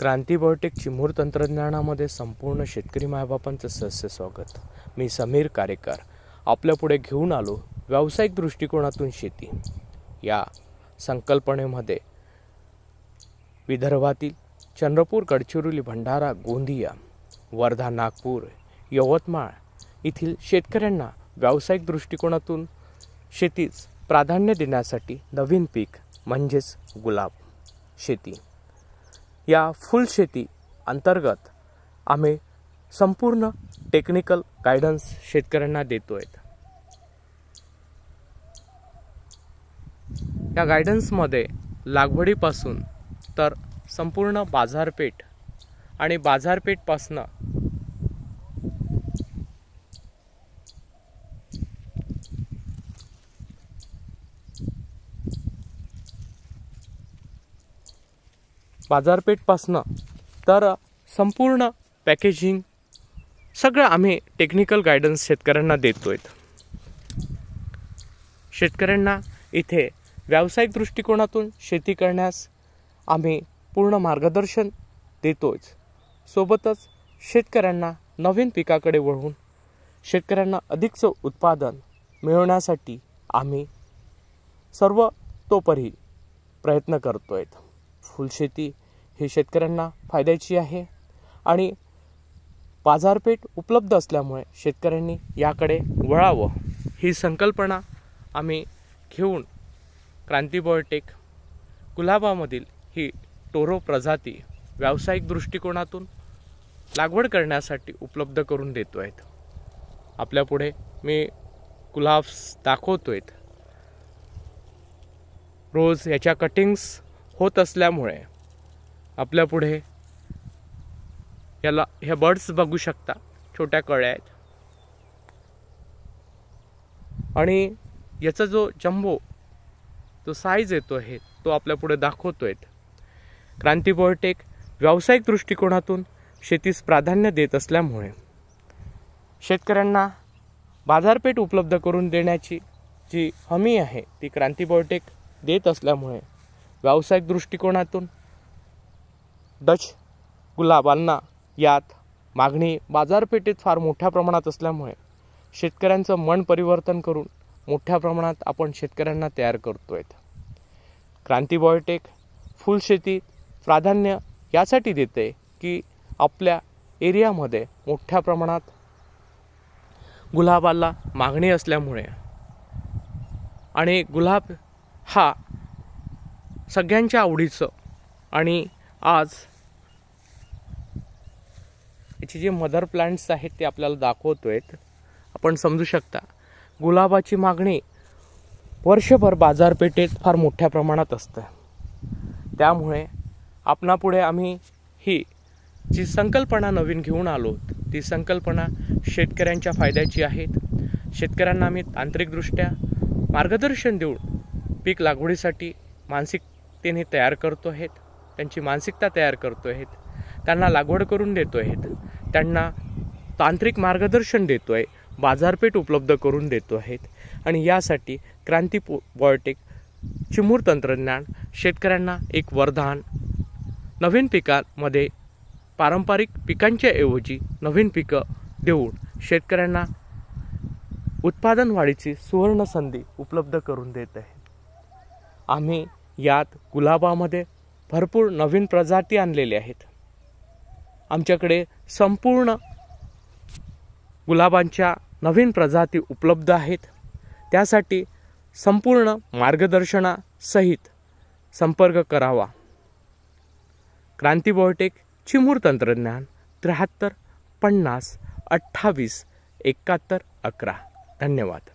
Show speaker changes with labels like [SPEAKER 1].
[SPEAKER 1] क्रांती biotech Chimur तंत्रज्ञानामध्ये संपूर्ण शेतकरी मायबापांचं सहर्ष स्वागत। मी समीर कारेकर आपल्यापुढे घेऊन आलो व्यावसायिक दृष्टिकोनातून शेती या संकल्पनेमध्ये विदर्भातील चंद्रपूर, गडचिरोली, भंडारा, गोंदिया, वर्धा, नागपूर, यवतमाळ येथील शेतकऱ्यांना व्यावसायिक दृष्टिकोनातून शेतीच प्राधान्य देण्यासाठी नवीन पीक म्हणजेच गुलाब शेती या फुल शेती अंतर्गत आम्ही संपूर्ण टेक्निकल गायडन्स शेतकऱ्यांना देतोय। या गायडन्समध्ये लागवडीपासून तर संपूर्ण बाजारपेठ आणि बाजारपेठपासून तर संपूर्ण पॅकेजिंग सगळं आम्ही टेक्निकल गायडन्स शेतकऱ्यांना देतोय। शेतकऱ्यांना इथे व्यावसायिक दृष्टिकोनातून शेती करण्यास आम्ही पूर्ण मार्गदर्शन देतोय। सोबतच शेतकऱ्यांना नवीन पिकाकडे वळून शेतकऱ्यांना अधिकचं उत्पादन मिळवण्यासाठी आम्ही सर्वतोपरी प्रयत्न करतोय। फुलशेती ही शेतकऱ्यांना फायद्याची आहे आणि बाजारपेठ उपलब्ध असल्यामुळे शेतकऱ्यांनी याकडे वळावं ही संकल्पना आम्ही घेऊन क्रांती बायोटेक गुलाबामधील ही टोरो प्रजाती व्यावसायिक दृष्टिकोनातून लागवड करण्यासाठी उपलब्ध करून देतोय। आपल्यापुढे मी गुलाब्स दाखवतोय। रोज याच्या कटिंग्स होत असल्यामुळे आपल्यापुढे याला ह्या बर्ड्स बघू शकता, छोट्या कळ्या आहेत आणि याचा जो जम्बो जो साईज येतो आहे तो आपल्यापुढे दाखवतोय। क्रांती बायोटेक व्यावसायिक दृष्टिकोनातून शेतीस प्राधान्य देत असल्यामुळे शेतकऱ्यांना बाजारपेठ उपलब्ध करून देण्याची जी हमी आहे ती क्रांती बायोटेक देत असल्यामुळे व्यावसायिक दृष्टिकोनातून डच गुलाबांना यात मागणी बाजारपेठेत फार मोठ्या प्रमाणात असल्यामुळे शेतकऱ्यांचं मन परिवर्तन करून मोठ्या प्रमाणात आपण शेतकऱ्यांना तयार करतोय। क्रांती बायोटेक फुल शेती प्राधान्य यासाठी देते की आपल्या एरियामध्ये मोठ्या प्रमाणात गुलाबाला मागणी असल्यामुळे आणि गुलाब हा सगळ्यांच्या आवडीचं आणि आज याचे जे मदर प्लांट्स आहेत ते आपल्याला दाखवतोय। आपण समजू शकता गुलाबाची मागणी वर्षभर बाजारपेठेत फार मोठ्या प्रमाणात असते। त्यामुळे आपणापुढे आम्ही ही जी संकल्पना नवीन घेऊन आलो ती संकल्पना शेतकऱ्यांच्या फायद्याची आहे। शेतकऱ्यांना आम्ही तांत्रिकदृष्ट्या मार्गदर्शन देऊन पीक लागवडीसाठी मानसिकतेने तयार करतो आहेत, त्यांची मानसिकता तयार करतो आहेत, त्यांना लागवड करून देतो आहेत, त्यांना तांत्रिक मार्गदर्शन देतो आहे, बाजारपेठ उपलब्ध करून देतो आहेत आणि यासाठी क्रांती बायोटेक चिमूर तंत्रज्ञान शेतकऱ्यांना एक वरदान नवीन पिकांमध्ये पारंपरिक पिकांच्या ऐवजी नवीन पिकं देऊन शेतकऱ्यांना उत्पादन वाढीची सुवर्ण संधी उपलब्ध करून देत आहे। आम्ही यात गुलाबामध्ये भरपूर नवीन प्रजाती आणलेल्या आहेत। आमच्याकडे संपूर्ण गुलाबांच्या नवीन प्रजाती उपलब्ध आहेत। त्यासाठी संपूर्ण मार्गदर्शनासहित संपर्क करावा। क्रांती बायोटेक चिमूर तंत्रज्ञान 73 50 28 71 11। धन्यवाद।